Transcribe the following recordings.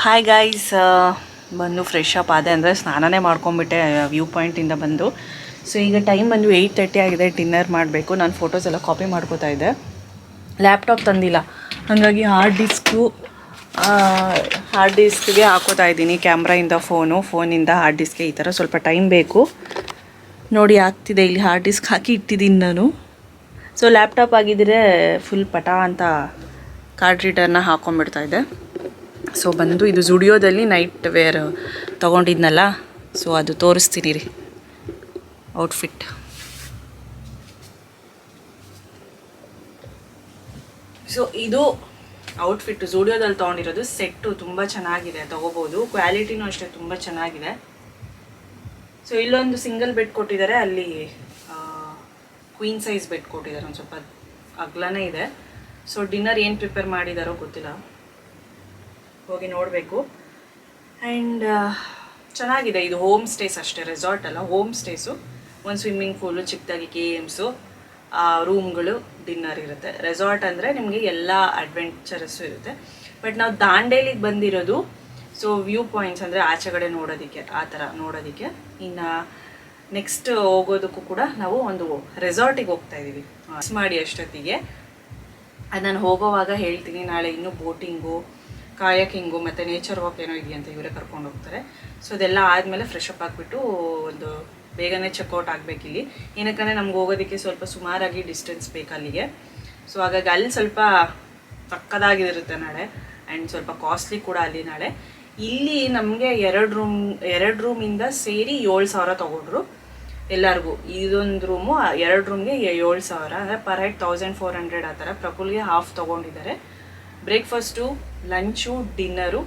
Hi guys, ಬಂದು fresh up ಆದೆ, ಅಂದರೆ ಸ್ನಾನನೇ ಮಾಡ್ಕೊಂಬಿಟ್ಟೆ ವ್ಯೂ ಪಾಯಿಂಟಿಂದ ಬಂದು. ಸೊ ಈಗ ಟೈಮ್ ಬಂದು 8:30 ಆಗಿದೆ. ಡಿನ್ನರ್ ಮಾಡಬೇಕು. ನಾನು ಫೋಟೋಸ್ ಎಲ್ಲ ಕಾಪಿ ಮಾಡ್ಕೋತಾ ಇದ್ದೆ. ಲ್ಯಾಪ್ಟಾಪ್ ತಂದಿಲ್ಲ, ಹಾಗಾಗಿ ಹಾರ್ಡ್ ಡಿಸ್ಕ್ಗೆ ಹಾಕೋತಾ ಇದ್ದೀನಿ. ಕ್ಯಾಮ್ರಾಯಿಂದ ಫೋನಿಂದ ಹಾರ್ಡ್ ಡಿಸ್ಕ್ಗೆ ಈ ಥರ ಸ್ವಲ್ಪ ಟೈಮ್ ಬೇಕು. ನೋಡಿ ಆಗ್ತಿದೆ, ಇಲ್ಲಿ ಹಾರ್ಡ್ ಡಿಸ್ಕ್ ಹಾಕಿ ಇಟ್ಟಿದ್ದೀನಿ ನಾನು. ಸೊ ಲ್ಯಾಪ್ಟಾಪ್ ಆಗಿದ್ದರೆ ಫುಲ್ ಪಟ ಅಂತ ಕಾರ್ಡ್ ರೀಡರ್ನ ಹಾಕೊಂಡ್ಬಿಡ್ತಾ ಇದ್ದೆ. ಸೊ ಬಂದು ಇದು ಜುಡಿಯೋದಲ್ಲಿ ನೈಟ್ ವೇರ್ ತೊಗೊಂಡಿದ್ನಲ್ಲ, ಸೊ ಅದು ತೋರಿಸ್ತೀನಿ ರೀ ಔಟ್ಫಿಟ್. ಸೊ ಇದು ಔಟ್ಫಿಟ್ಟು ಜುಡಿಯೋದಲ್ಲಿ ತೊಗೊಂಡಿರೋದು. ಸೆಟ್ಟು ತುಂಬ ಚೆನ್ನಾಗಿದೆ, ತೊಗೋಬೋದು. ಕ್ವಾಲಿಟಿನೂ ಅಷ್ಟೇ ತುಂಬ ಚೆನ್ನಾಗಿದೆ. ಸೊ ಇಲ್ಲೊಂದು ಸಿಂಗಲ್ ಬೆಡ್ ಕೊಟ್ಟಿದ್ದಾರೆ, ಅಲ್ಲಿ ಕ್ವೀನ್ ಸೈಜ್ ಬೆಡ್ ಕೊಟ್ಟಿದ್ದಾರೆ, ಒಂದು ಸ್ವಲ್ಪ ಅಗ್ಲನೇ ಇದೆ. ಸೊ ಡಿನ್ನರ್ ಏನು ಪ್ರಿಪೇರ್ ಮಾಡಿದಾರೋ ಗೊತ್ತಿಲ್ಲ, ಹೋಗಿ ನೋಡಬೇಕು. ಆ್ಯಂಡ್ ಚೆನ್ನಾಗಿದೆ. ಇದು ಹೋಮ್ ಸ್ಟೇಸ್ ಅಷ್ಟೇ, ರೆಸಾರ್ಟ್ ಅಲ್ಲ, ಹೋಮ್ ಸ್ಟೇಸು. ಒಂದು ಸ್ವಿಮ್ಮಿಂಗ್ ಪೂಲು, ಚಿಕ್ಕದಾಗಿ ಗೇಮ್ಸು, ರೂಮ್ಗಳು, ಡಿನ್ನರ್ ಇರುತ್ತೆ. ರೆಸಾರ್ಟ್ ಅಂದರೆ ನಿಮಗೆ ಎಲ್ಲ ಅಡ್ವೆಂಚರಸ್ಸು ಇರುತ್ತೆ. ಬಟ್ ನಾವು ದಾಂಡೇಲಿಗೆ ಬಂದಿರೋದು ಸೊ ವ್ಯೂ ಪಾಯಿಂಟ್ಸ್ ಅಂದರೆ ಆಚೆ ಕಡೆ ನೋಡೋದಕ್ಕೆ, ಆ ಥರ ನೋಡೋದಕ್ಕೆ. ಇನ್ನು ನೆಕ್ಸ್ಟ್ ಹೋಗೋದಕ್ಕೂ ಕೂಡ ನಾವು ಒಂದು ರೆಸಾರ್ಟಿಗೆ ಹೋಗ್ತಾ ಇದ್ದೀವಿ. ಮಿಸ್ ಮಾಡಿ ಅಷ್ಟೊತ್ತಿಗೆ ಅದು ನಾನು ಹೋಗೋವಾಗ ಹೇಳ್ತೀನಿ. ನಾಳೆ ಇನ್ನೂ ಬೋಟಿಂಗು, ಕಾಯಕಿಂಗು ಮತ್ತು ನೇಚರ್ ವಾಕ್ ಏನೋ ಇದೆಯಂತ, ಇವರೇ ಕರ್ಕೊಂಡು ಹೋಗ್ತಾರೆ. ಸೊ ಅದೆಲ್ಲ ಆದಮೇಲೆ ಫ್ರೆಶ್ ಅಪ್ ಆಗಿಬಿಟ್ಟು ಒಂದು ಬೇಗನೆ ಚೆಕ್ಔಟ್ ಆಗಬೇಕಿಲ್ಲಿ. ಏನಕ್ಕಂದರೆ ನಮ್ಗೆ ಹೋಗೋದಕ್ಕೆ ಸ್ವಲ್ಪ ಸುಮಾರಾಗಿ ಡಿಸ್ಟೆನ್ಸ್ ಬೇಕು ಅಲ್ಲಿಗೆ. ಸೊ ಹಾಗಾಗಿ ಅಲ್ಲಿ ಸ್ವಲ್ಪ ಪಕ್ಕದಾಗಿರುತ್ತೆ ನಾಳೆ, ಆ್ಯಂಡ್ ಸ್ವಲ್ಪ ಕಾಸ್ಟ್ಲಿ ಕೂಡ ಅಲ್ಲಿ ನಾಳೆ. ಇಲ್ಲಿ ನಮಗೆ ಎರಡು ರೂಮಿಂದ ಸೇರಿ 7,000 ತೊಗೊಂಡ್ರು ಎಲ್ಲರಿಗೂ. ಇದೊಂದು ರೂಮು 2 ರೂಮ್ಗೆ 7,000, ಅಂದರೆ ಪರ್ ಹೆಡ್ 1,400 ಆ ಥರ. ಪ್ರಫುಲ್ಗೆ ಹಾಫ್ ತೊಗೊಂಡಿದ್ದಾರೆ. ಬ್ರೇಕ್ಫಾಸ್ಟು, ಲಂಚು, ಡಿನ್ನರು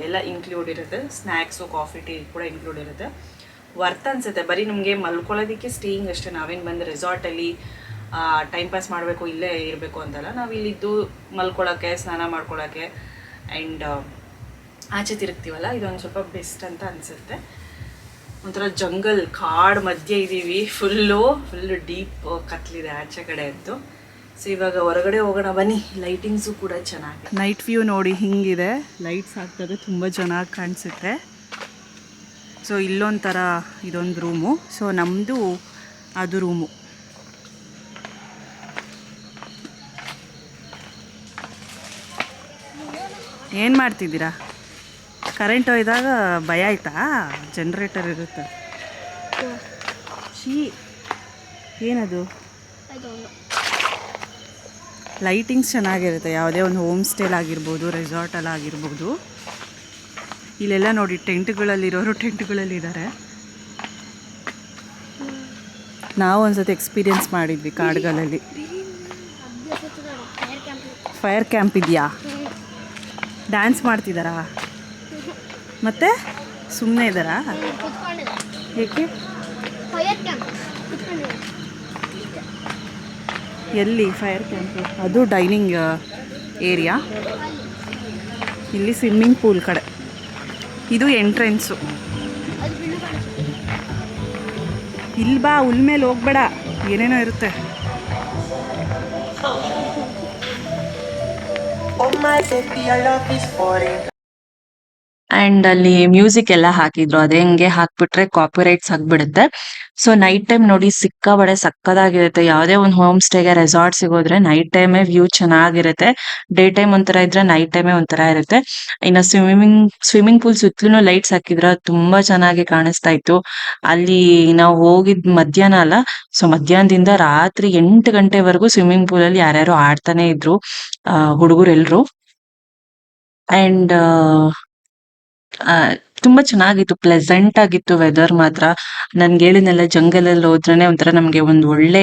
ಎಲ್ಲ ಇನ್ಕ್ಲೂಡ್ ಇರುತ್ತೆ. ಸ್ನ್ಯಾಕ್ಸು, ಕಾಫಿ, ಟೀ ಕೂಡ ಇನ್ಕ್ಲೂಡ್ ಇರುತ್ತೆ. ವರ್ತ್ ಅನಿಸುತ್ತೆ. ಬರೀ ನಮಗೆ ಮಲ್ಕೊಳ್ಳೋದಕ್ಕೆ ಸ್ಟೇಯಿಂಗ್ ಅಷ್ಟೇ. ನಾವೇನು ಬಂದು ರೆಸಾರ್ಟಲ್ಲಿ ಟೈಮ್ ಪಾಸ್ ಮಾಡಬೇಕು, ಇಲ್ಲೇ ಇರಬೇಕು ಅಂತಲ್ಲ. ನಾವು ಇಲ್ಲಿದ್ದು ಮಲ್ಕೊಳ್ಳೋಕ್ಕೆ, ಸ್ನಾನ ಮಾಡ್ಕೊಳ್ಳೋಕ್ಕೆ ಆ್ಯಂಡ್ ಆಚೆ ತಿರುಗ್ತೀವಲ್ಲ, ಇದೊಂದು ಸ್ವಲ್ಪ ಬೆಸ್ಟ್ ಅಂತ ಅನಿಸುತ್ತೆ. ಒಂಥರ ಜಂಗಲ್, ಕಾಡು ಮಧ್ಯೆ ಇದ್ದೀವಿ. ಫುಲ್ಲು ಡೀಪ್ ಕತ್ಲಿದೆ ಆಚೆ ಕಡೆ ಅಂತೂ. ಸೊ ಇವಾಗ ಹೊರಗಡೆ ಹೋಗೋಣ ಬನ್ನಿ. ಲೈಟಿಂಗ್ಸು ಕೂಡ ಚೆನ್ನಾಗಿ, ನೈಟ್ ವ್ಯೂ ನೋಡಿ ಹಿಂಗಿದೆ. ಲೈಟ್ಸ್ ಹಾಕಿದ್ರೆ ತುಂಬ ಚೆನ್ನಾಗಿ ಕಾಣಿಸುತ್ತೆ. ಸೊ ಇಲ್ಲೊಂಥರ ಇದೊಂದು ರೂಮು. ಸೊ ನಮ್ಮದು ಅದು ರೂಮು. ಏನು ಮಾಡ್ತಿದ್ದೀರಾ? ಕರೆಂಟ್ ಹೋಯ್ದಾಗ ಭಯ ಆಯ್ತಾ? ಜನ್ರೇಟರ್ ಇರುತ್ತೆ. ಏನದು? ಲೈಟಿಂಗ್ಸ್ ಚೆನ್ನಾಗಿರುತ್ತೆ. ಯಾವುದೇ ಒಂದು ಹೋಮ್ ಸ್ಟೇಲಾಗಿರ್ಬೋದು, ರೆಸಾರ್ಟಲ್ಲಾಗಿರ್ಬೋದು. ಇಲ್ಲೆಲ್ಲ ನೋಡಿ ಟೆಂಟ್ಗಳಲ್ಲಿರೋರು ಟೆಂಟ್ಗಳಲ್ಲಿದ್ದಾರೆ. ನಾವು ಒಂದ್ಸತಿ ಎಕ್ಸ್ಪೀರಿಯೆನ್ಸ್ ಮಾಡಿದ್ವಿ ಕಾಡುಗಳಲ್ಲಿ. ಫೈರ್ ಕ್ಯಾಂಪ್ ಇದೆಯಾ? ಡ್ಯಾನ್ಸ್ ಮಾಡ್ತಿದ್ದಾರಾ? ಮತ್ತೆ ಸುಮ್ಮನೆ ಇದ್ದಾರಾ? ಏಕೆ? ಎಲ್ಲಿ ಫೈರ್ ಕ್ಯಾಂಪು? ಅದು ಡೈನಿಂಗ್ ಏರಿಯಾ. ಇಲ್ಲಿ ಸ್ವಿಮ್ಮಿಂಗ್ ಪೂಲ್ ಕಡೆ. ಇದು ಎಂಟ್ರೆನ್ಸು. ಇಲ್ಲಿ ಬಾ, ಹುಲ್ ಮೇಲೆ ಹೋಗ್ಬೇಡ, ಏನೇನೋ ಇರುತ್ತೆ. ಆ್ಯಂಡ್ ಅಲ್ಲಿ ಮ್ಯೂಸಿಕ್ ಎಲ್ಲ ಹಾಕಿದ್ರು. ಅದೇ ಹಂಗೆ ಹಾಕ್ಬಿಟ್ರೆ ಕಾಪಿರೈಟ್ಸ್ ಆಗಿಬಿಡುತ್ತೆ. ಸೊ ನೈಟ್ ಟೈಮ್ ನೋಡಿ ಸಿಕ್ಕಾಬಡೆ ಸಕ್ಕದಾಗಿರುತ್ತೆ. ಯಾವುದೇ ಒಂದು ಹೋಮ್ ಸ್ಟೇಗೆ, ರೆಸಾರ್ಟ್ಸಿಗೆ ಹೋದ್ರೆ ನೈಟ್ ಟೈಮೇ ವ್ಯೂ ಚೆನ್ನಾಗಿರುತ್ತೆ. ಡೇ ಟೈಮ್ ಒಂಥರ ಇದ್ರೆ ನೈಟ್ ಟೈಮೇ ಒಂಥರ ಇರುತ್ತೆ. ಇನ್ನು ಸ್ವಿಮ್ಮಿಂಗ್ ಪೂಲ್ ಸುತ್ತಲೂ ಲೈಟ್ಸ್ ಹಾಕಿದ್ರ ತುಂಬಾ ಚೆನ್ನಾಗಿ ಕಾಣಿಸ್ತಾ ಇತ್ತು. ಅಲ್ಲಿ ನಾವು ಹೋಗಿದ್ ಮಧ್ಯಾಹ್ನ ಅಲ್ಲ, ಸೊ ಮಧ್ಯಾಹ್ನದಿಂದ ರಾತ್ರಿ 8 ಗಂಟೆವರೆಗೂ ಸ್ವಿಮ್ಮಿಂಗ್ ಪೂಲಲ್ಲಿ ಯಾರ್ಯಾರು ಆಡ್ತಾನೆ ಇದ್ರು, ಹುಡುಗರೆಲ್ಲರೂ. ಆ್ಯಂಡ್ ತುಂಬಾ ಚೆನ್ನಾಗಿತ್ತು, ಪ್ಲೆಸೆಂಟ್ ಆಗಿತ್ತು ವೆದರ್ ಮಾತ್ರ. ನನ್ಗೆ ಹೇಳಿದ್ನೆಲ್ಲ, ಜಂಗಲಲ್ಲಿ ಹೋದ್ರೇನೆ ಒಂಥರ ನಮ್ಗೆ ಒಂದು ಒಳ್ಳೆ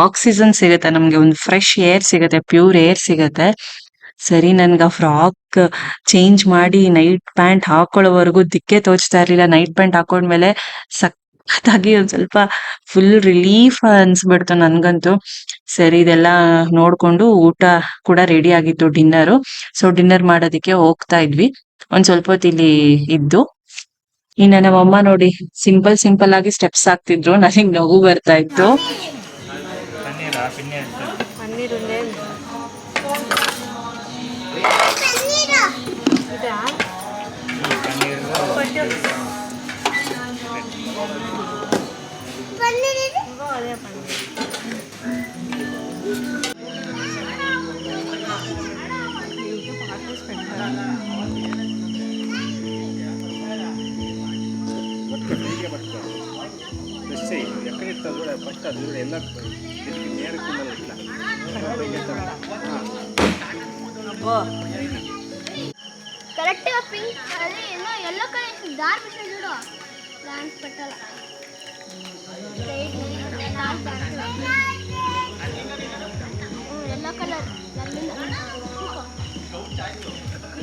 ಆಕ್ಸಿಜನ್ ಸಿಗುತ್ತೆ, ನಮ್ಗೆ ಒಂದು ಫ್ರೆಶ್ ಏರ್ ಸಿಗುತ್ತೆ, ಪ್ಯೂರ್ ಏರ್ ಸಿಗುತ್ತೆ. ಸರಿ, ನನ್ಗೆ ಆ ಫ್ರಾಕ್ ಚೇಂಜ್ ಮಾಡಿ ನೈಟ್ ಪ್ಯಾಂಟ್ ಹಾಕೊಳ್ಳೋವರೆಗೂ ದಿಕ್ಕೆ ತೋಚ್ತಾ ಇರ್ಲಿಲ್ಲ. ನೈಟ್ ಪ್ಯಾಂಟ್ ಹಾಕೊಂಡ್ಮೇಲೆ ಸಖತ್ತಾಗಿ ಒಂದ್ ಸ್ವಲ್ಪ ಫುಲ್ ರಿಲೀಫ್ ಅನ್ಸ್ಬಿಡ್ತು ನನ್ಗಂತೂ. ಸರಿ, ಇದೆಲ್ಲ ನೋಡ್ಕೊಂಡು ಊಟ ಕೂಡ ರೆಡಿ ಆಗಿತ್ತು, ಡಿನ್ನರು. ಸೊ ಡಿನ್ನರ್ ಮಾಡೋದಿಕ್ಕೆ ಹೋಗ್ತಾ ಇದ್ವಿ. ಒಂದ್ ಸ್ವಲ್ಪ ಹೊತ್ತು ಇಲ್ಲಿ ಇದ್ದು. ಇನ್ನ ನಮ್ಮಮ್ಮ ನೋಡಿ ಸಿಂಪಲ್ ಆಗಿ ಸ್ಟೆಪ್ಸ್ ಹಾಕ್ತಿದ್ರು. ನನಗ್ ನಗು ಬರ್ತಾ ಇತ್ತು. కరెక్ట్గా పింక్ అది ఏమో ఎల్లో కలర్ డార్క్ చూడు డాన్స్ పెట్టాల ఎల్లో కలర్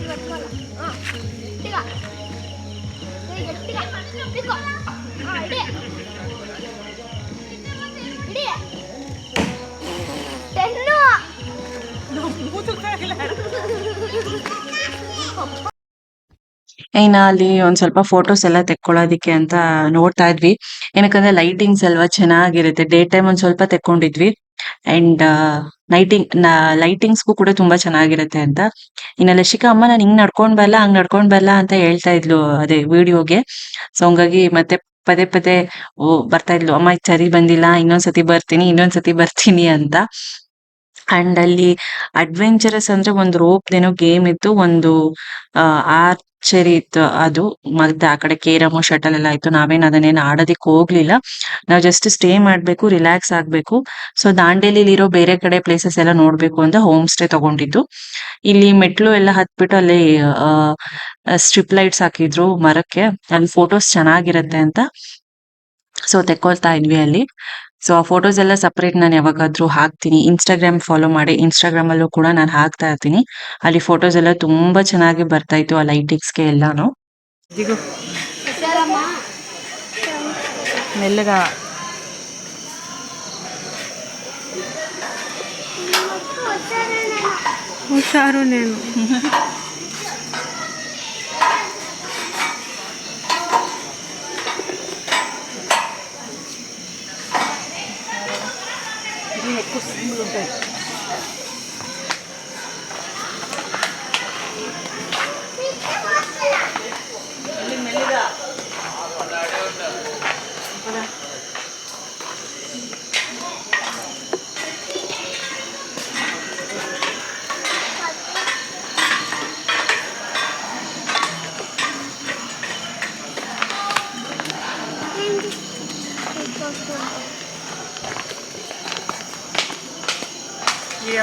గట్టిగా గట్టిగా ఇడే ఇడే టెన్ను ಇನ್ನು ಅಲ್ಲಿ ಒಂದ್ ಸ್ವಲ್ಪ ಫೋಟೋಸ್ ಎಲ್ಲ ತೆಕ್ಕೊಳ್ಳೋದಿಕ್ಕೆ ಅಂತ ನೋಡ್ತಾ ಇದ್ವಿ. ಏನಕ್ಕಂದ್ರೆ ಲೈಟಿಂಗ್ಸ್ ಅಲ್ವಾ ಚೆನ್ನಾಗಿರುತ್ತೆ. ಡೇ ಟೈಮ್ ಒಂದ್ ಸ್ವಲ್ಪ ತೆಕ್ಕೊಂಡಿದ್ವಿ ಅಂಡ್ ಲೈಟಿಂಗ್ಸ್ಗೂ ಕೂಡ ತುಂಬಾ ಚೆನ್ನಾಗಿರುತ್ತೆ ಅಂತ. ಇನ್ನ ಲಶಿಕಾ ಅಮ್ಮ ನಾನು ಹಿಂಗ್ ನಡ್ಕೊಂಡ್ ಬರಲ್ಲ ಹಂಗ್ ನಡ್ಕೊಂಡ್ ಬರಲ್ಲ ಅಂತ ಹೇಳ್ತಾ ಇದ್ಲು ಅದೇ ವಿಡಿಯೋಗೆ. ಸೊ ಹಂಗಾಗಿ ಮತ್ತೆ ಪದೇ ಪದೇ ಬರ್ತಾ ಇದ್ಲು, ಅಮ್ಮ ಇದ್ ಸರಿ ಬಂದಿಲ್ಲ, ಇನ್ನೊಂದ್ಸತಿ ಬರ್ತೀನಿ ಅಂತ. ಅಂಡ್ ಅಲ್ಲಿ ಅಡ್ವೆಂಚರಸ್ ಅಂದ್ರೆ ಒಂದು ರೋಪ್ದೇನೋ ಗೇಮ್ ಇತ್ತು, ಒಂದು ಆರ್ಚರಿ ಇತ್ತು. ಅದು ಮತ್ತೆ ಆ ಕಡೆ ಕೇರಮ್ ಶಟಲ್ ಎಲ್ಲ ಇತ್ತು. ನಾವೇನ್ ಅದನ್ನೇನು ಆಡೋದಿಕ್ ಹೋಗ್ಲಿಲ್ಲ. ನಾವ್ ಜಸ್ಟ್ ಸ್ಟೇ ಮಾಡ್ಬೇಕು, ರಿಲ್ಯಾಕ್ಸ್ ಆಗ್ಬೇಕು. ಸೊ ದಾಂಡೇಲಿಲಿ ಇರೋ ಬೇರೆ ಕಡೆ ಪ್ಲೇಸಸ್ ಎಲ್ಲ ನೋಡ್ಬೇಕು ಅಂತ ಹೋಮ್ ಸ್ಟೇ ತಗೊಂಡಿದ್ದು. ಇಲ್ಲಿ ಮೆಟ್ಲು ಎಲ್ಲ ಹತ್ಬಿಟ್ಟು ಅಲ್ಲಿ ಸ್ಟ್ರಿಪ್ ಲೈಟ್ಸ್ ಹಾಕಿದ್ರು ಮರಕ್ಕೆ. ಅಲ್ಲಿ ಫೋಟೋಸ್ ಚೆನ್ನಾಗಿರತ್ತೆ ಅಂತ ಸೊ ತೆಕ್ಕೊಳ್ತಾ ಇದ್ವಿ ಅಲ್ಲಿ. ಸೊ ಆ ಫೋಟೋಸ್ ಎಲ್ಲ ಸಪರೇಟ್ ನಾನು ಯಾವಾಗಾದ್ರೂ ಹಾಕ್ತೀನಿ. ಇನ್ಸ್ಟಾಗ್ರಾಮ್ ಫಾಲೋ ಮಾಡಿ, ಇನ್ಸ್ಟಾಗ್ರಾಮ್ ಅಲ್ಲೂ ಕೂಡ ನಾನು ಹಾಕ್ತಾ ಇರ್ತೀನಿ. ಅಲ್ಲಿ ಫೋಟೋಸ್ ಎಲ್ಲ ತುಂಬಾ ಚೆನ್ನಾಗಿ ಬರ್ತಾ ಇತ್ತು ಆ ಲೈಟಿಂಗ್ಸ್ಗೆ ಎಲ್ಲಾನು. ಮೆಲ್ಲಗ ಹುಷಾರು నేను ఎక్కువ సింపుల్ ఉంటాయి. మెల్లిగా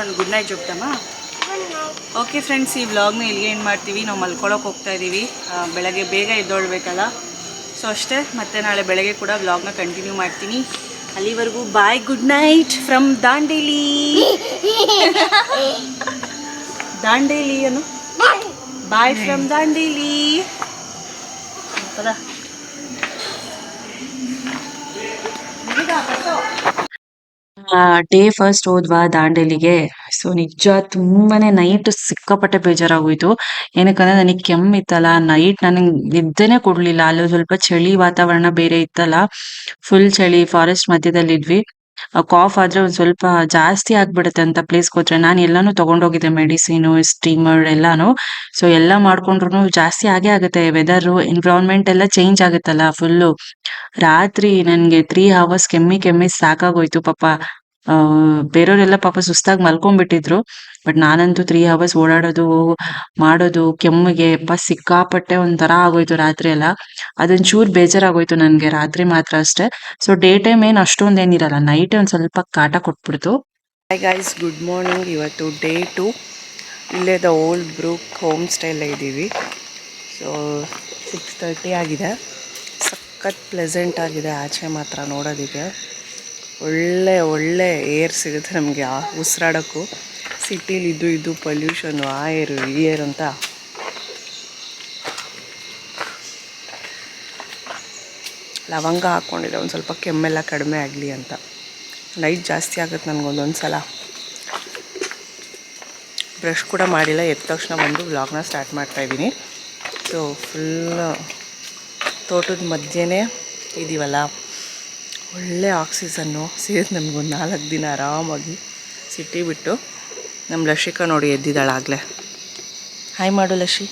ಒಂದು ಗುಡ್ ನೈಟ್ చెప్తామా? ಓಕೆ ಫ್ರೆಂಡ್ಸ್, ಈ ವ್ಲಾಗ್ನ ಇಲ್ಲಿಗೆ ಏನು ಮಾಡ್ತೀವಿ, ನಾವು ಮಲ್ಕೊಳ್ಳೋಕೆ ಹೋಗ್ತಾ ಇದ್ದೀವಿ. ಬೆಳಗ್ಗೆ ಬೇಗ ಎದ್ದೊಳ್ಬೇಕಲ್ಲ, ಸೊ ಅಷ್ಟೇ. ಮತ್ತೆ ನಾಳೆ ಬೆಳಗ್ಗೆ ಕೂಡ ವ್ಲಾಗ್ನ ಕಂಟಿನ್ಯೂ ಮಾಡ್ತೀನಿ. ಅಲ್ಲಿವರೆಗೂ bye, good night from Dandeli. Dandeli ಅನು bye from Dandeli. Day first ಹೋದ್ವಾ ದಾಂಡೇಲಿಗೆ. ಸೊ ನಿಜ ತುಂಬಾನೇ ನೈಟ್ ಸಿಕ್ಕಾಪಟ್ಟೆ ಬೇಜಾರಾಗೋಯ್ತು. ಏನಕ್ಕಂದ್ರೆ ನನಗೆ ಕೆಮ್ಮಿತ್ತಲ್ಲ, ನೈಟ್ ನನಗೆ ನಿದ್ದೆನೆ ಕೊಡ್ಲಿಲ್ಲ. ಅಲ್ಲಿ ಸ್ವಲ್ಪ ಚಳಿ ವಾತಾವರಣ ಬೇರೆ ಇತ್ತಲ್ಲ, ಫುಲ್ ಚಳಿ. ಫಾರೆಸ್ಟ್ ಮಧ್ಯದಲ್ಲಿದ್ವಿ. ಕಾಫ್ ಆದ್ರೆ ಒಂದ್ ಸ್ವಲ್ಪ ಜಾಸ್ತಿ ಆಗ್ಬಿಡುತ್ತೆ ಅಂತ ಪ್ಲೇಸ್ಗೆ ಹೋದ್ರೆ. ನಾನು ಎಲ್ಲಾನು ತಗೊಂಡೋಗಿದ್ದೆ, ಮೆಡಿಸಿನು, ಸ್ಟೀಮರ್ ಎಲ್ಲಾನು. ಸೊ ಎಲ್ಲ ಮಾಡ್ಕೊಂಡ್ರು ಜಾಸ್ತಿ ಆಗೇ ಆಗುತ್ತೆ. ವೆದರ್ ಎನ್ವಿರಾನ್ಮೆಂಟ್ ಎಲ್ಲ ಚೇಂಜ್ ಆಗುತ್ತಲ್ಲ ಫುಲ್ಲು. ರಾತ್ರಿ ನನ್ಗೆ 3 hours ಕೆಮ್ಮಿ ಸಾಕಾಗೋಯ್ತು ಪಾಪ. ಬೇರೆಯವರೆಲ್ಲ ಪಾಪ ಸುಸ್ತಾಗಿ ಮಲ್ಕೊಂಡ್ಬಿಟ್ಟಿದ್ರು. ಬಟ್ ನಾನಂತೂ 3 hours ಓಡಾಡೋದು ಮಾಡೋದು ಕೆಮ್ಮಿಗೆ ಸಿಕ್ಕಾಪಟ್ಟೆ ಒಂಥರ ಆಗೋಯ್ತು ರಾತ್ರಿ ಎಲ್ಲ. ಅದೊಂಚೂರ್ ಬೇಜಾರಾಗೋಯ್ತು ನನ್ಗೆ ರಾತ್ರಿ ಮಾತ್ರ ಅಷ್ಟೇ. ಸೊ ಡೇ ಟೈಮ್ ಏನ್ ಅಷ್ಟೊಂದೇನಿರಲ್ಲ, ನೈಟ್ ಒಂದ್ ಸ್ವಲ್ಪ ಕಾಟ ಕೊಟ್ಬಿಡ್ತು. Hi guys, good morning. ಇವತ್ತು ಡೇ 2. ಇಲ್ಲೇ the Old Brook home style ಇದ್ದೀವಿ. ಸೊ 6:30 ಆಗಿದೆ. ಸಖತ್ ಪ್ಲೆಸೆಂಟ್ ಆಗಿದೆ ಆಚೆ ಮಾತ್ರ ನೋಡೋದಕ್ಕೆ. ಒಳ್ಳೆ ಏರ್ ಸಿಗುತ್ತೆ ನಮಗೆ ಉಸಿರಾಡೋಕ್ಕೂ. ಸಿಟಿಲಿ ಇದು ಪೊಲ್ಯೂಷನ್ನು, ಆ ಏರು ಈ ಏರು ಅಂತ. ಲವಂಗ ಹಾಕ್ಕೊಂಡಿದ್ದೆ ಒಂದು ಸ್ವಲ್ಪ ಕೆಮ್ಮೆಲ್ಲ ಕಡಿಮೆ ಆಗಲಿ ಅಂತ. ನೈಟ್ ಜಾಸ್ತಿ ಆಗುತ್ತೆ ನನಗೊಂದೊಂದು ಸಲ. ಬ್ರಷ್ ಕೂಡ ಮಾಡಿಲ್ಲ, ಎದ್ದ ತಕ್ಷಣ ಬಂದು ವ್ಲಾಗ್ನ ಸ್ಟಾರ್ಟ್ ಮಾಡ್ತಾಯಿದ್ದೀನಿ. ಸೊ ಫುಲ್ ತೋಟದ ಮಧ್ಯೆನೇ ಇದ್ದೀವಲ್ಲ, ಒಳ್ಳೆ ಆಕ್ಸಿಜನ್ನು ಸಿಗುತ್ತೆ ನಮಗೊಂದು 4 ದಿನ ಆರಾಮಾಗಿ ಸಿಟಿ ಬಿಟ್ಟು. ನಮ್ಮ ಲಶಿಕಾ ನೋಡಿ ಎದ್ದಿದ್ದಾಳಾಗಲೇ. ಹಾಯ್ ಮಾಡು ಲಶಿ,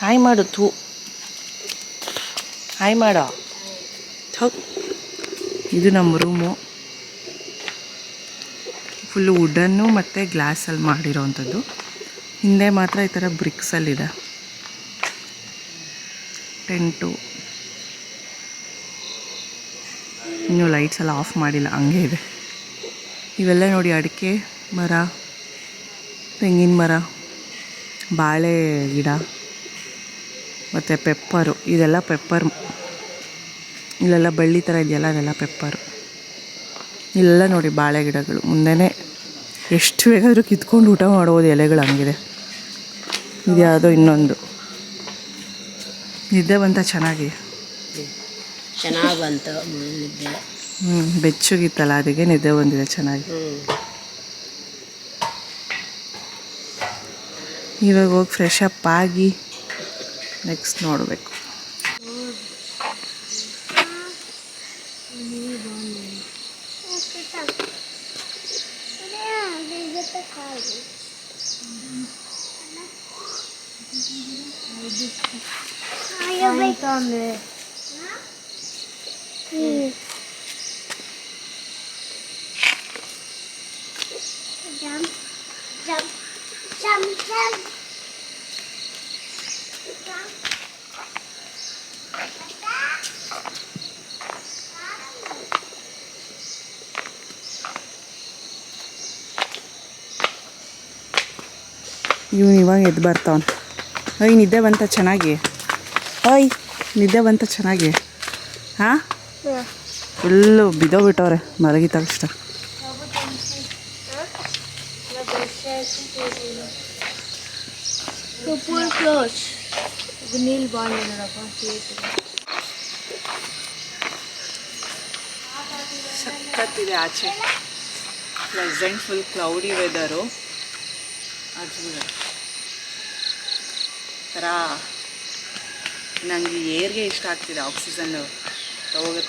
ಹಾಯ್ ಮಾಡು. ಹಾಯ್ ಮಾಡ. ಇದು ನಮ್ಮ ರೂಮು. ಫುಲ್ಲು ವುಡನ್ನು ಮತ್ತು ಗ್ಲಾಸಲ್ಲಿ ಮಾಡಿರೋವಂಥದ್ದು. ಹಿಂದೆ ಮಾತ್ರ ಈ ಥರ ಬ್ರಿಕ್ಸಲ್ಲಿದೆ. ಟೆಂಟು. ಇನ್ನೂ ಲೈಟ್ಸ್ ಎಲ್ಲ ಆಫ್ ಮಾಡಿಲ್ಲ, ಹಂಗೆ ಇದೆ. ಇವೆಲ್ಲ ನೋಡಿ ಅಡಿಕೆ ಮರ, ತೆಂಗಿನ ಮರ, ಬಾಳೆ ಗಿಡ ಮತ್ತು ಪೆಪ್ಪರು. ಇದೆಲ್ಲ ಪೆಪ್ಪರ್. ಇಲ್ಲೆಲ್ಲ ಬಳ್ಳಿ ಥರ ಇದೆಯಲ್ಲ, ಅದೆಲ್ಲ ಪೆಪ್ಪರು. ಇಲ್ಲೆಲ್ಲ ನೋಡಿ ಬಾಳೆ ಗಿಡಗಳು. ಮುಂದೆನೇ ಎಷ್ಟು ಬೇಕಾದರೂ ಕಿತ್ಕೊಂಡು ಊಟ ಮಾಡ್ಬೋದು, ಎಲೆಗಳು ಹಂಗಿದೆ. ಇದು ಯಾವುದೋ ಇನ್ನೊಂದು. ನಿದ್ದೆ ಬಂತ ಚೆನ್ನಾಗಿ ಬಂತು ನಿದ್ದೆ. ಬೆಚ್ಚಗಿತ್ತಲ್ಲ, ಅದಕ್ಕೆ ನಿದ್ದೆ ಬಂದಿದೆ ಚೆನ್ನಾಗಿ. ಇವಾಗ ಹೋಗಿ ಫ್ರೆಶ್ ಅಪ್ ಆಗಿ ನೆಕ್ಸ್ಟ್ ನೋಡಬೇಕು. ಇವನು ಇವಾಗ ಎದ್ದು ಬರ್ತಾವನು. ಓಯ್ ನಿದ್ದೆ ಬಂತ ಚೆನ್ನಾಗಿ? ಓಯ್ ನಿದ್ದೆ ಬಂತ ಚೆನ್ನಾಗಿ? ಹಾಂ, ಫುಲ್ಲು ಬಿದ್ದೋಗ್ಬಿಟ್ಟವ್ರೆ ಮಲಗಿ ತಕ್ಷಣ. ಸಖತ್ತಿದೆ ಆಚೆ. Pleasant, full cloudy weather. ಅದು ಥರ ನನಗೆ ಏರ್ಗೆ ಇಷ್ಟ ಆಗ್ತಿದೆ. ಆಕ್ಸಿಜನ್ನು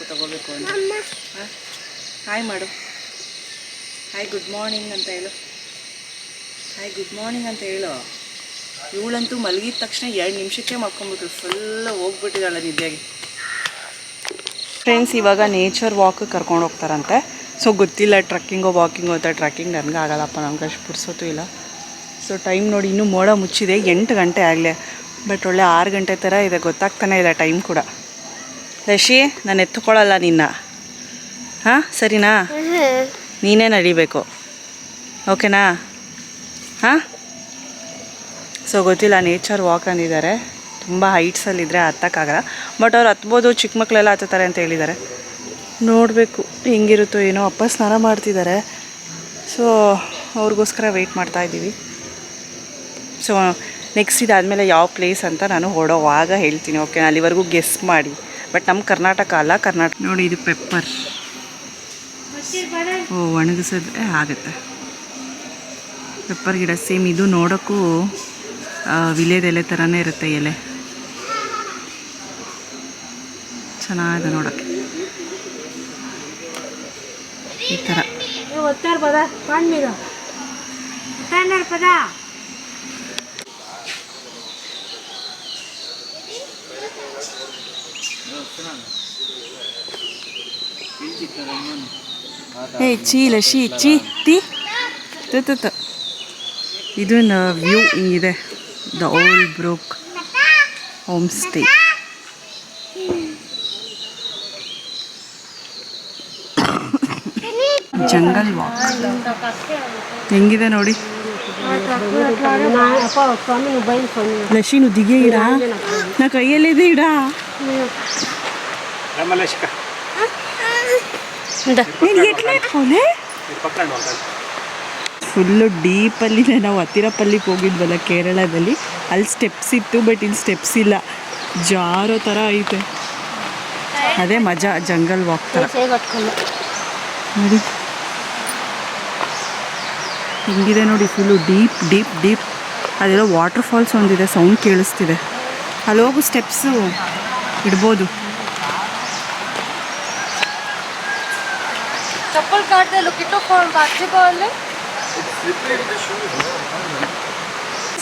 ತಗೋಬೇಕು ಅಂತ. ಹಾಯ್ ಮಾಡು. ಹಾಯ್ ಗುಡ್ ಮಾರ್ನಿಂಗ್ ಅಂತ ಹೇಳು. ಹಾಯ್ ಗುಡ್ ಮಾರ್ನಿಂಗ್ ಅಂತ ಹೇಳು. ಇವಳಂತೂ ಮಲಗಿದ ತಕ್ಷಣ 2 ನಿಮಿಷಕ್ಕೆ ಮಲ್ಕೊಂಡ್ಬಿಟ್ರು. ಫುಲ್ಲು ಹೋಗ್ಬಿಟ್ಟಿದ್ದಾಳೆ ನಿದ್ದೆಗೆ. ಫ್ರೆಂಡ್ಸ್, ಇವಾಗ ನೇಚರ್ ವಾಕ್ ಕರ್ಕೊಂಡು ಹೋಗ್ತಾರಂತೆ. ಸೊ ಗೊತ್ತಿಲ್ಲ, ಟ್ರಕ್ಕಿಂಗೋ ವಾಕಿಂಗೋ ಅಂತ. ಟ್ರಕ್ಕಿಂಗ್ ನನಗೆ ಆಗಲ್ಲಪ್ಪ, ನಮ್ಗೆ ಅಷ್ಟು ಪುರ್ಸೊತ್ತು ಇಲ್ಲ. ಸೊ ಟೈಮ್ ನೋಡಿ, ಇನ್ನೂ ಮೋಡ ಮುಚ್ಚಿದೆ. 8 ಗಂಟೆ ಆಗಲೇ, ಬಟ್ ಒಳ್ಳೆ 6 ಗಂಟೆ ಥರ ಇದೆ. ಗೊತ್ತಾಗ್ತಾನೆ ಇಲ್ಲ ಟೈಮ್ ಕೂಡ. ರಶಿ, ನಾನು ಎತ್ಕೊಳ್ಳಲ್ಲ ನಿನ್ನ. ಹಾಂ, ಸರಿನಾ? ನೀನೇ ನಡಿಬೇಕು, ಓಕೆನಾ? ಹಾಂ. ಸೊ ಗೊತ್ತಿಲ್ಲ, ನೇಚರ್ ವಾಕ್ ಅಂದಿದ್ದಾರೆ. ತುಂಬ ಹೈಟ್ಸಲ್ಲಿದ್ದರೆ ಹತ್ತಕ್ಕಾಗಲ್ಲ, ಬಟ್ ಅವ್ರು ಹತ್ಬೋದು. ಚಿಕ್ಕ ಮಕ್ಕಳೆಲ್ಲ ಹತ್ತುತ್ತಾರೆ ಅಂತ ಹೇಳಿದ್ದಾರೆ. ನೋಡಬೇಕು ಹೆಂಗಿರುತ್ತೋ ಏನೋ. ಅಪ್ಪ ಸ್ನಾನ ಮಾಡ್ತಿದ್ದಾರೆ. ಸೊ ಅವ್ರಿಗೋಸ್ಕರ ವೆಯ್ಟ್ ಮಾಡ್ತಾಯಿದ್ದೀವಿ. ಸೊ ನೆಕ್ಸ್ಟ್ ಇದಾದಮೇಲೆ ಯಾವ ಪ್ಲೇಸ್ ಅಂತ ನಾನು ಹೊಡೋವಾಗ ಹೇಳ್ತೀನಿ, ಓಕೆ? ಅಲ್ಲಿವರೆಗೂ ಗೆಸ್ ಮಾಡಿ. ಬಟ್ ನಮ್ಮ ಕರ್ನಾಟಕ ಅಲ್ಲ, ಕರ್ನಾಟಕ. ನೋಡಿ, ಇದು ಪೆಪ್ಪರ್. ಒಣಗಿಸಿದ್ರೆ ಆಗುತ್ತೆ. ಪೆಪ್ಪರ್ ಗಿಡ ಸೇಮ್. ಇದು ನೋಡೋಕ್ಕೂ ವಿಲೇದೆಲೆ ಥರನೇ ಇರುತ್ತೆ ಎಲೆ. ಚೆನ್ನಾಗಿದೆ ನೋಡೋಕ್ಕೆ. ಈ ಥರ ಲಶಿ ಚೀ ತಿ ತ. ಇದು ವ್ಯೂ ಹಿಂಗಿದೆ. The Old Brook home stay. Jungle walk ಹೆಂಗಿದೆ ನೋಡಿ. ಲಶಿನು ದಿಗೆ ಇಡ, ನಾ ಕೈಯಲ್ಲಿದೆ ಇಡ. ಫುಲ್ಲು ಡೀಪಲ್ಲಿದೆ. ನಾವು ಹತ್ತಿರಪಲ್ಲಿಗೆ ಹೋಗಿದ್ವಲ್ಲ ಕೇರಳದಲ್ಲಿ, ಅಲ್ಲಿ ಸ್ಟೆಪ್ಸ್ ಇತ್ತು. ಬಟ್ ಇಲ್ಲಿ ಸ್ಟೆಪ್ಸ್ ಇಲ್ಲ, ಜಾರೋ ಥರ ಐತೆ. ಅದೇ ಮಜಾ, ಜಂಗಲ್ ವಾಕ್ ಥರ ನೋಡಿ. ಹಿಂಗಿದೆ ನೋಡಿ, ಫುಲ್ಲು ಡೀಪ್ ಡೀಪ್ ಡೀಪ್. ಅದೆಲ್ಲ ವಾಟರ್ಫಾಲ್ಸ್ ಒಂದಿದೆ, ಸೌಂಡ್ ಕೇಳಿಸ್ತಿದೆ. ಅಲ್ಲಿ ಹೋಗು, ಸ್ಟೆಪ್ಸು ಇಡ್ಬೋದು. चप्पल काट दे, लुकिटो कौन बातचीत बोले.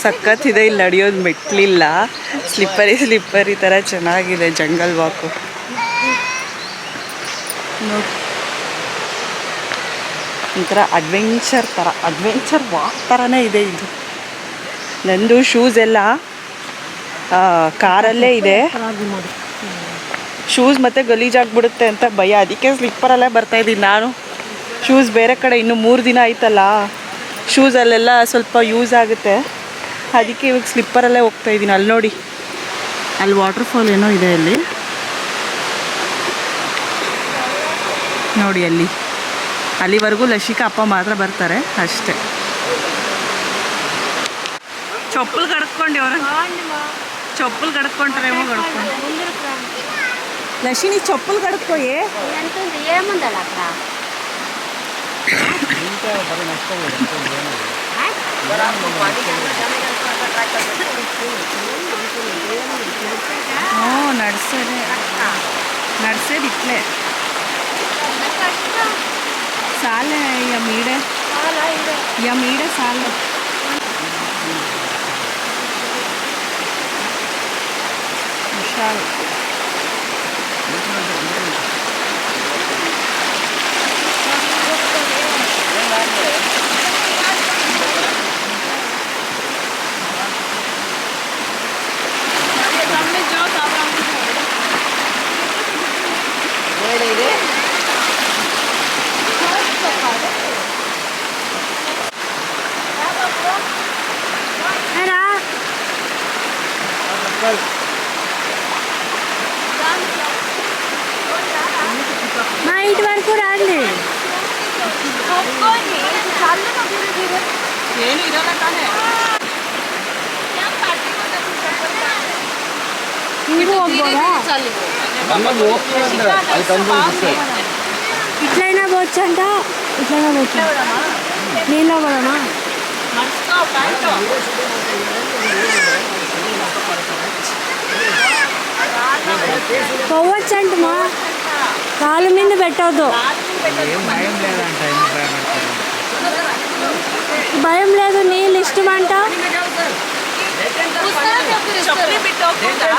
ಸಖತ್ತಿದೆ. ಇಲ್ಲಿ ನಡೆಯೋದು ಮೆಟ್ಲಿಲ್ಲ. ಸ್ಲಿಪ್ಪರಿ ಥರ ಚೆನ್ನಾಗಿದೆ ಜಂಗಲ್ ವಾಕು ನೋಡಿ. ಒಂಥರ ಅಡ್ವೆಂಚರ್ ವಾಕ್ ಥರನೇ ಇದೆ ಇದು. ನಂದು ಶೂಸ್ ಎಲ್ಲ ಕಾರಲ್ಲೇ ಇದೆ. ಶೂಸ್ ಮತ್ತೆ ಗಲೀಜಾಗ್ಬಿಡುತ್ತೆ ಅಂತ ಭಯ, ಅದಕ್ಕೆ ಸ್ಲಿಪ್ಪರಲ್ಲೇ ಬರ್ತಾಯಿದ್ದೀನಿ ನಾನು. ಶೂಸ್ ಬೇರೆ ಕಡೆ ಇನ್ನೂ 3 ದಿನ ಆಯ್ತಲ್ಲ, ಶೂಸಲ್ಲೆಲ್ಲ ಸ್ವಲ್ಪ ಯೂಸ್ ಆಗುತ್ತೆ, ಅದಕ್ಕೆ ಇವಾಗ ಸ್ಲಿಪ್ಪರಲ್ಲೇ ಹೋಗ್ತಾಯಿದ್ದೀನಿ. ಅಲ್ಲಿ ನೋಡಿ, ಅಲ್ಲಿ ವಾಟರ್ಫಾಲ್ ಏನೋ ಇದೆ ಅಲ್ಲಿ ನೋಡಿ. ಅಲ್ಲಿವರೆಗೂ ಲಶಿಕಾ ಅಪ್ಪ ಮಾತ್ರ ಬರ್ತಾರೆ ಅಷ್ಟೇ. ಚಪ್ಪಲ್ ಕಡ್ಕೊಂಡವ್ರ, ಚಪ್ಪಲ್ ಕಡ್ಕೊಂಡ್ರೇಮೋ ಕಡ್ಕೊಂಡು. లక్ష్మి చెప్పులు కడుక్కోయే. ఏముందలా అక్కడ నడిచేది ఇట్లే సాలే. ఇక మీడే సాలే. విశాల్ మా ఇంటి వరకు రాండి. ಏನು ಇರಲ್ಲ ತಾನೇ. ನೀವು ಹೋಗ್ಬೋದಾ? ఇట్లయినా పోవచ్చంట, ఇట్లయినా పోవచ్చు. నీళ్ళు పోదామా? పోవచ్చంటమా, కాలు మీద పెట్టవద్దు. భయం లేదు, నీళ్ళు ఇష్టమంట. ಚಪ್ಪಲಿ ಬಿಟ್ಟು ಹೋಗ್ಬೋದಾ?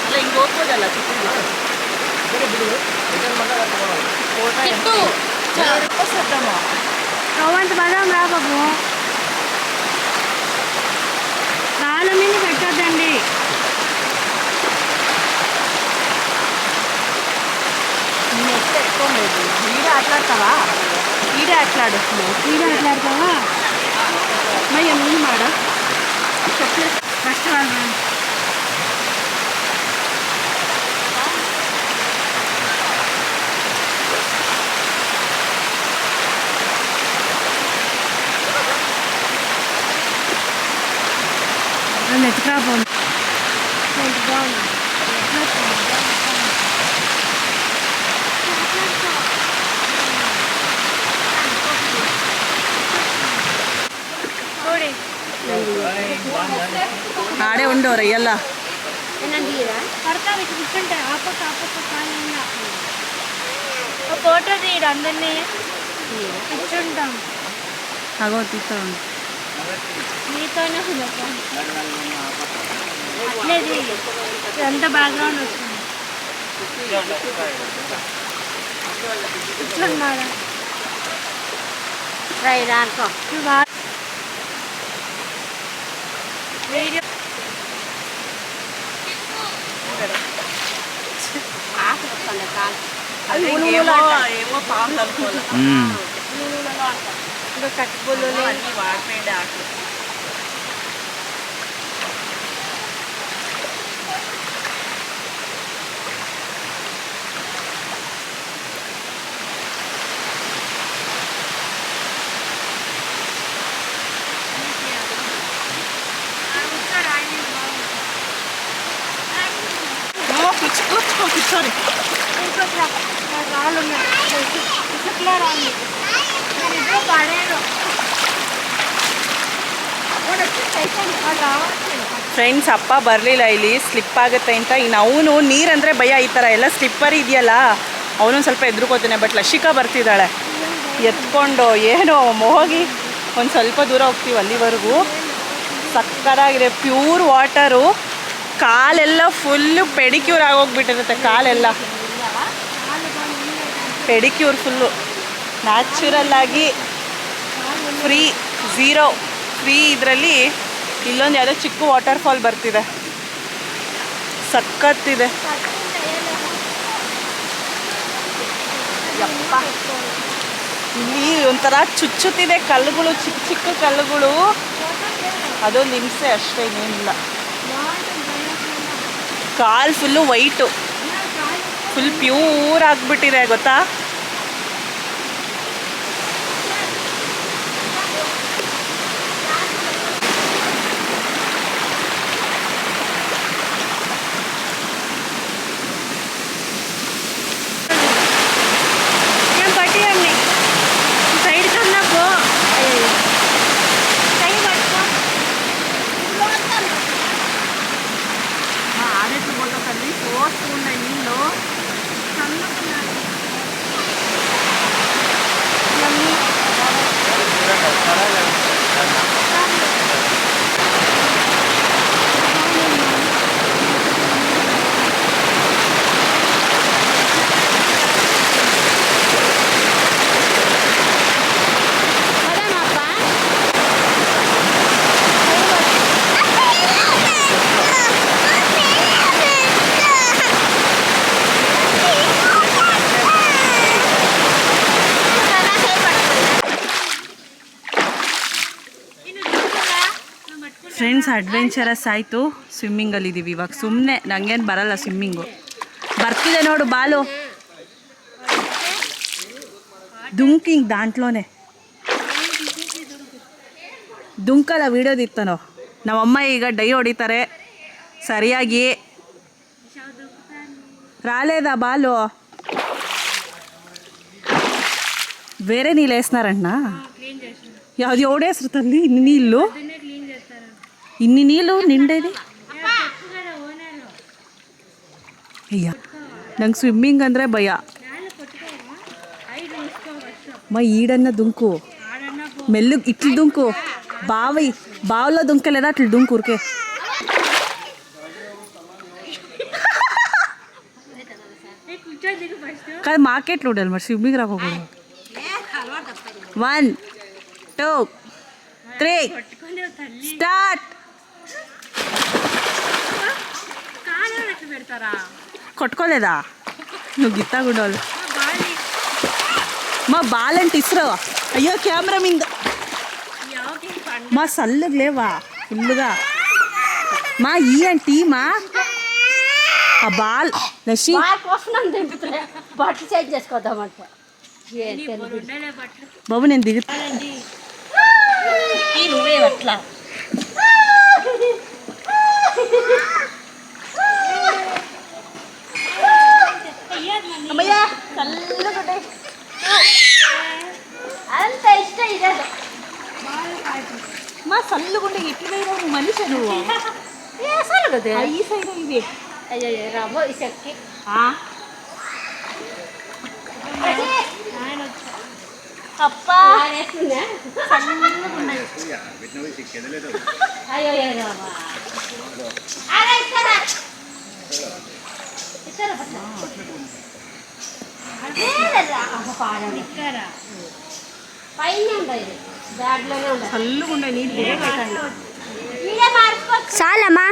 ಅಲ್ಲ ಹಿಂಗೆ ಹೋಗ್ಬೋದಲ್ಲ అవంత బలం రా బాబు, కాళ్ళ మీద పెట్టొద్దండి. నేను ఎక్కడ ఎట్టుకోలేదు. ఈడే ఆటలాడతావా? ఈడే ఆటలాడతావా? మయ్య ನೀನು ಮಾಡ ఫస్ట్ ఎత్తుకురా బాగుంది. ఆడే ఉండవరు ಎಲ್ಲ ఫోటో తీయడు అందరినీ కూర్చుంటాం. అగో తీస్తా ఉండు. నీతోనే అట్లేదు, ఎంత బ్యాక్గ్రౌండ్ వస్తుంది. కూర్చున్నారా రై రానుకో వీడియో ఏమో పాములు అనుకోవాలి. ఇంకా కట్టుబొల్లు వాడిపోయింది ఆటలు. కూర్చోండి. ಫ್ರೆಂಡ್ಸ್, ಅಪ್ಪ ಬರಲಿಲ್ಲ, ಇಲ್ಲಿ ಸ್ಲಿಪ್ ಆಗುತ್ತೆ ಅಂತ. ಇನ್ನು ಅವನು ನೀರಂದರೆ ಭಯ, ಈ ಥರ ಎಲ್ಲ ಸ್ಲಿಪ್ಪರ್ ಇದೆಯಲ್ಲ, ಅವನೊಂದು ಸ್ವಲ್ಪ ಎದುರ್ಕೋತಾನೆ. ಬಟ್ ಲಶಿಕಾ ಬರ್ತಿದ್ದಾಳೆ. ಎತ್ಕೊಂಡು ಏನೋ ಹೋಗಿ ಒಂದು ಸ್ವಲ್ಪ ದೂರ ಹೋಗ್ತೀವಿ ಅಲ್ಲಿವರೆಗೂ. ಸಕ್ಕತ್ತಾಗಿದೆ, ಪ್ಯೂರ್ ವಾಟರು. ಕಾಲೆಲ್ಲ ಫುಲ್ಲು ಪೆಡಿಕ್ಯೂರ್ ಆಗೋಗ್ಬಿಟ್ಟಿರುತ್ತೆ, ಕಾಲೆಲ್ಲ ಪೆಡಿಕ್ಯೂರ್ ಫುಲ್ಲು. ನ್ಯಾಚುರಲ್ ಆಗಿ ಫ್ರೀ ಇದರಲ್ಲಿ ಇಲ್ಲೊಂದು ಯಾವುದೋ ಚಿಕ್ಕ ವಾಟರ್ಫಾಲ್ ಬರ್ತಿದೆ, ಸಕ್ಕತ್ತಿದೆ. ಯಪ್ಪ, ಇಲ್ಲಿ ಒಂಥರ ಚುಚ್ಚುತ್ತಿದೆ ಕಲ್ಲುಗಳು, ಚಿಕ್ಕ ಚಿಕ್ಕ ಕಲ್ಲುಗಳು. ಅದೊಂದು ಹಿಂಸೆ ಅಷ್ಟೇ, ಇನ್ನೇನಿಲ್ಲ. ಕಾಲು ಫುಲ್ಲು ವೈಟು, ಫುಲ್ ಪ್ಯೂರ್ ಆಗಿಬಿಟ್ಟಿದೆ ಗೊತ್ತಾ. ಫ್ರೆಂಡ್ಸ್, ಅಡ್ವೆಂಚರಸ್ ಆಯಿತು. ಸ್ವಿಮ್ಮಿಂಗಲ್ಲಿದ್ದೀವಿ ಇವಾಗ. ಸುಮ್ಮನೆ ನನಗೇನು ಬರಲ್ಲ ಸ್ವಿಮ್ಮಿಂಗು. ಬರ್ತಿದೆ ನೋಡು ಬಾಲು, ದುಂಕಿಂಗ್ ದಾಂಟ್ಲೋನೆ ದುಂಕಲ್ಲ ವಿಡಿಯೋದಿತ್ತನೋ. ನಮ್ಮಮ್ಮ ಈಗ ಡೈ ಹೊಡಿತಾರೆ సరియాగి రాలేదా బాలు వేరే నీళ్ళు వేస్తున్నారంట అది ఎవడేస్తారు తల్లి ఇన్ని నీళ్ళు నిండేది అయ్యా ನಂಗೆ ಸ್ವಿಮ್ಮಿಂಗ್ ಅಂದರೆ ಭಯ మా ఈడన్న దుంకు మెల్లు ఇట్లు దుంకు బావిలో దుంకలేదా అట్లు దుంకు ఊరికే కాదు మాకెట్లు ఉండాలి మరి స్విమ్మింగ్ రాకూడదు 1 2 3 స్టార్ట్ కొట్టుకోలేదా నువ్వు గిత్తాగుండాలి మా బాలంటే ఇస్రో అయ్యో కెమెరా మీద మా సల్లుగా లేవా ఫుల్లుగా మా ఈ అంటే మా ఆ బాల్ నషి బట్టలు చేంజ్ చేసుకోదామంట బాబు నేను దిగుతా నువ్వే అట్లా అమ్మయ్యా చల్లగా అంత ఇష్టం ఇదే మా సల్లుగుండే ఎట్లు వేయరా నువ్వు మనిషి నువ్వు ఈ సైడ్ ఇది అయ్యో రాబో ఈ చెక్కి అప్ప అయ్యో చల్లుగుండే నీళ్ళు చాలమ్మా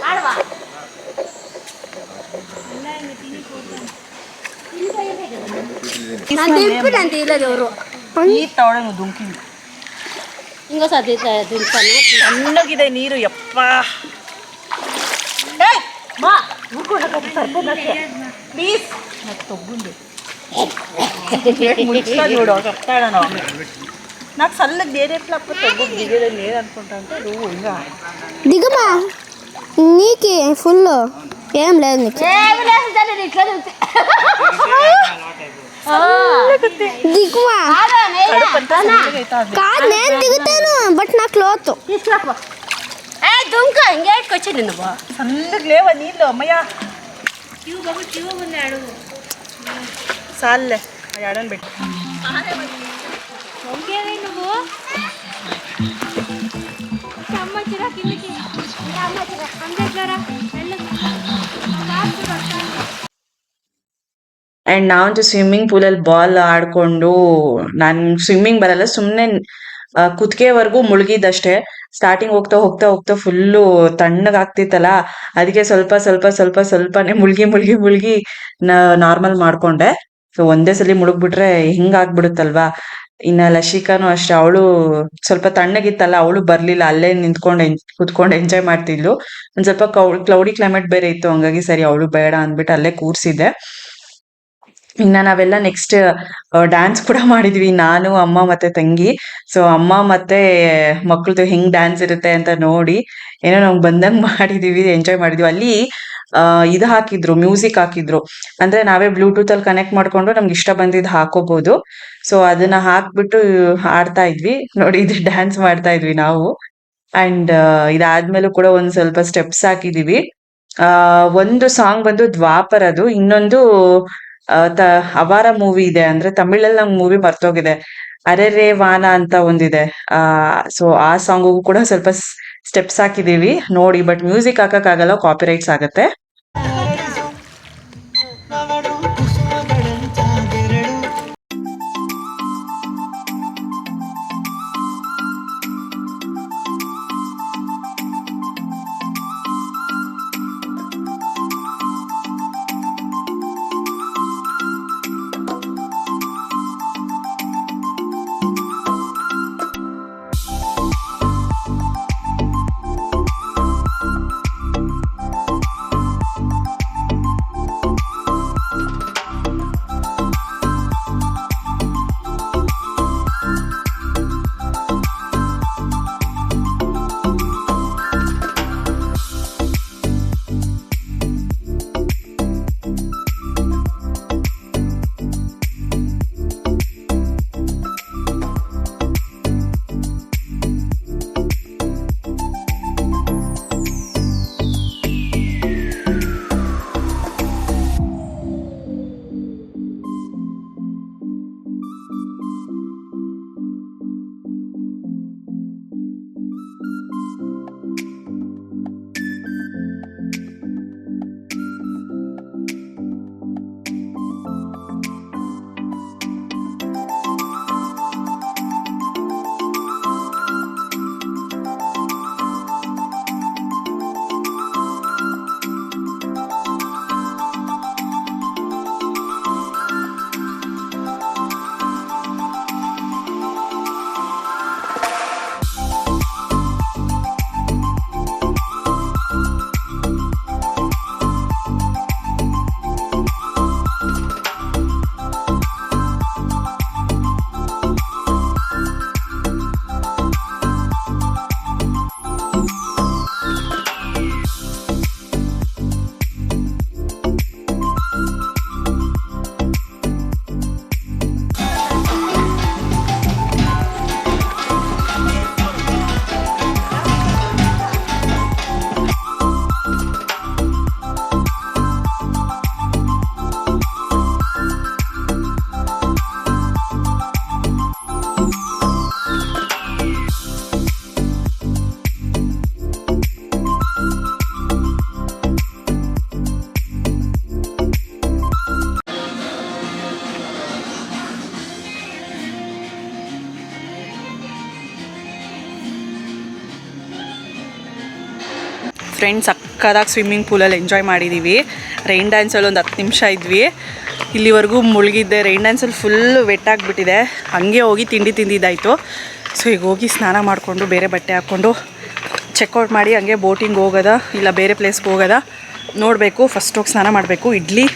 ఆడవా ನಾನು తీయలేదు ఎవరు ಈ ತವಳ నువ్వు దుంకింది ఇంకోసారి దింపాను ಸಣ್ಣಗಿದೆ ನೀರು ಯಪ್ಪ ప్లీజ్ నాకు తొగ్గుంది చూడు చెప్తాడను నాకు చల్లకి దేరేట్లప్పుడు తగ్గు దిగేది లేదనుకుంటా అంటే నువ్వు ఇంకా దిగమా నీకు ఫుల్ ఏం లేదు దిగువా కాదు నేను దిగుతాను బట్ నాకు లోతు దుంక ఇంకేటికి వచ్చింది నువ్వు చల్లకి లేవా నీళ్ళు అమ్మయ్యా ಸಾಲೆ ಎರಡನ್ ಬಿಟ್ಟು ಆ್ಯಂಡ್ ನಾವಂತೂ ಸ್ವಿಮ್ಮಿಂಗ್ ಪೂಲಲ್ಲಿ ಬಾಲ್ ಆಡಿಕೊಂಡು ನಾನು ಸ್ವಿಮ್ಮಿಂಗ್ ಬರಲ್ಲ ಸುಮ್ಮನೆ ಕುತ್ತಿಗೆವರೆಗೂ ಮುಳುಗಿದ್ದಷ್ಟೇ. ಸ್ಟಾರ್ಟಿಂಗ್ ಹೋಗ್ತಾ ಹೋಗ್ತಾ ಹೋಗ್ತಾ ಫುಲ್ಲು ತಣ್ಣಗಾಗ್ತಿತ್ತಲ್ಲ, ಅದಕ್ಕೆ ಸ್ವಲ್ಪನೇ ಮುಳುಗಿ ನಾರ್ಮಲ್ ಮಾಡ್ಕೊಂಡೆ. ಸೊ ಒಂದೇ ಸಲ ಮುಳುಗ್ಬಿಟ್ರೆ ಹಿಂಗಾಗ್ಬಿಡುತ್ತಲ್ವಾ. ಇನ್ನ ಲಶಿಕಾನು ಅಷ್ಟೇ, ಅವಳು ಸ್ವಲ್ಪ ತಣ್ಣಗಿತ್ತಲ್ಲ, ಅವಳು ಬರ್ಲಿಲ್ಲ, ಅಲ್ಲೇ ನಿಂತ್ಕೊಂಡು ಕುತ್ಕೊಂಡು ಎಂಜಾಯ್ ಮಾಡ್ತಿದ್ಲು. ಒಂದ್ ಸ್ವಲ್ಪ ಕ್ಲೌಡಿ ಕ್ಲೈಮೇಟ್ ಬೇರೆ ಇತ್ತು, ಹಂಗಾಗಿ ಸರಿ ಅವಳು ಬೇಡ ಅಂದ್ಬಿಟ್ಟು ಅಲ್ಲೇ ಕೂರ್ಸಿದ್ದೆ. ಇನ್ನ ನಾವೆಲ್ಲ ನೆಕ್ಸ್ಟ್ ಡ್ಯಾನ್ಸ್ ಕೂಡ ಮಾಡಿದ್ವಿ, ನಾನು ಅಮ್ಮ ಮತ್ತೆ ತಂಗಿ. ಸೊ ಅಮ್ಮ ಮತ್ತೆ ಮಕ್ಳದು ಹೆಂಗ್ ಡ್ಯಾನ್ಸ್ ಇರುತ್ತೆ ಅಂತ ನೋಡಿ ಏನೋ ನಮ್ಗೆ ಬಂದಂಗ್ ಮಾಡಿದೀವಿ, ಎಂಜಾಯ್ ಮಾಡಿದ್ವಿ. ಅಲ್ಲಿ ಇದು ಹಾಕಿದ್ರು, ಮ್ಯೂಸಿಕ್ ಹಾಕಿದ್ರು. ಅಂದ್ರೆ ನಾವೇ ಬ್ಲೂಟೂತ್ ಅಲ್ಲಿ ಕನೆಕ್ಟ್ ಮಾಡ್ಕೊಂಡು ನಮ್ಗೆ ಇಷ್ಟ ಬಂದಿದ್ದು ಹಾಕೋಬಹುದು. ಸೊ ಅದನ್ನ ಹಾಕ್ಬಿಟ್ಟು ಆಡ್ತಾ ಇದ್ವಿ ನೋಡಿ, ಇದು ಡ್ಯಾನ್ಸ್ ಮಾಡ್ತಾ ಇದ್ವಿ ನಾವು. ಅಂಡ್ ಇದಾದ್ಮೇಲೂ ಕೂಡ ಒಂದ್ ಸ್ವಲ್ಪ ಸ್ಟೆಪ್ಸ್ ಹಾಕಿದೀವಿ. ಒಂದು ಸಾಂಗ್ ಬಂದು ದ್ವಾಪರದು, ಇನ್ನೊಂದು ಅವಾರ ಮೂವಿ ಇದೆ, ಅಂದ್ರೆ ತಮಿಳಲ್ಲಿ ನಂಗೆ ಮೂವಿ ಮರ್ತೋಗಿದೆ, ಅರೆರೇ ವಾನ ಅಂತ ಒಂದಿದೆ. ಸೊ ಆ ಸಾಂಗು ಕೂಡ ಸ್ವಲ್ಪ ಸ್ಟೆಪ್ಸ್ ಹಾಕಿದೀವಿ ನೋಡಿ. ಬಟ್ ಮ್ಯೂಸಿಕ್ ಹಾಕಕ್ಕಾಗಲ್ಲ, ಕಾಪಿರೈಟ್ಸ್ ಆಗತ್ತೆ. ಫ್ರೆಂಡ್ಸ್ ಸಕ್ಕದಾಗಿ ಸ್ವಿಮ್ಮಿಂಗ್ ಪೂಲಲ್ಲಿ ಎಂಜಾಯ್ ಮಾಡಿದ್ದೀವಿ. ರೈನ್ ಡ್ಯಾನ್ಸಲ್ಲಿ ಒಂದು 10 ನಿಮಿಷ ಇದ್ವಿ, ಇಲ್ಲಿವರೆಗೂ ಮುಳುಗಿದ್ದೆ. ರೈನ್ ಡ್ಯಾನ್ಸಲ್ಲಿ ಫುಲ್ಲು ವೆಟ್ ಆಗಿಬಿಟ್ಟಿದೆ, ಹಾಗೆ ಹೋಗಿ ತಿಂಡಿ ತಿಂದಿದ್ದಾಯಿತು. ಸೊ ಈಗ ಹೋಗಿ ಸ್ನಾನ ಮಾಡಿಕೊಂಡು ಬೇರೆ ಬಟ್ಟೆ ಹಾಕ್ಕೊಂಡು ಚೆಕ್ಔಟ್ ಮಾಡಿ ಹಂಗೆ ಬೋಟಿಂಗ್ ಹೋಗೋದ ಇಲ್ಲ ಬೇರೆ ಪ್ಲೇಸ್ಗೆ ಹೋಗೋದ ನೋಡಬೇಕು. ಫಸ್ಟ್ ಹೋಗಿ ಸ್ನಾನ ಮಾಡಬೇಕು. ಇಡ್ಲಿ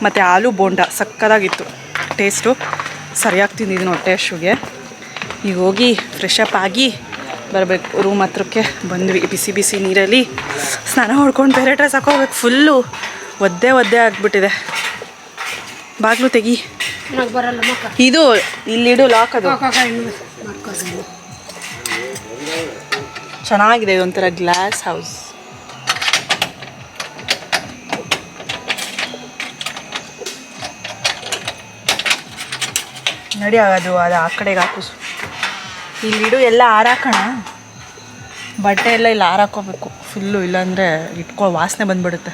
ಮತ್ತು ಆಲೂ ಬೋಂಡ ಸಕ್ಕದಾಗಿತ್ತು, ಟೇಸ್ಟು ಸರಿಯಾಗಿ ತಿಂದಿದ್ದೀನಿ ಹೊಟ್ಟೆ ಅಷ್ಟುಗೆ. ಈಗ ಹೋಗಿ ಫ್ರೆಶ್ ಅಪ್ ಆಗಿ ಬರಬೇಕು. ರೂಮ್ ಹತ್ರಕ್ಕೆ ಬಂದ್ವಿ. ಬಿಸಿ ಬಿಸಿ ನೀರಲ್ಲಿ ಸ್ನಾನ ಮಾಡ್ಕೊಂಡು ಬೇರೆ ಡ್ರೆಸ್ ಹಾಕೋಬೇಕು. ಫುಲ್ಲು ಒದ್ದೆ ಆಗಿಬಿಟ್ಟಿದೆ. ಬಾಗಿಲು ತೆಗಿ. ಇದು ಇಲ್ಲಿಡು ಲಾಕ್, ಅದು ಚೆನ್ನಾಗಿದೆ. ಇದೊಂಥರ ಗ್ಲಾಸ್ ಹೌಸ್. ನಡಿ ಅದು ಆ ಕಡೆಗೆ ಹಾಕು. ಇಲ್ಲಿಡು ಎಲ್ಲ ಹಾರಾಕೋಣ, ಬಟ್ಟೆ ಎಲ್ಲ ಇಲ್ಲಿ ಹಾರಾಕೋಬೇಕು ಫುಲ್ಲು, ಇಲ್ಲಾಂದರೆ ವಾಸನೆ ಬಂದುಬಿಡುತ್ತೆ.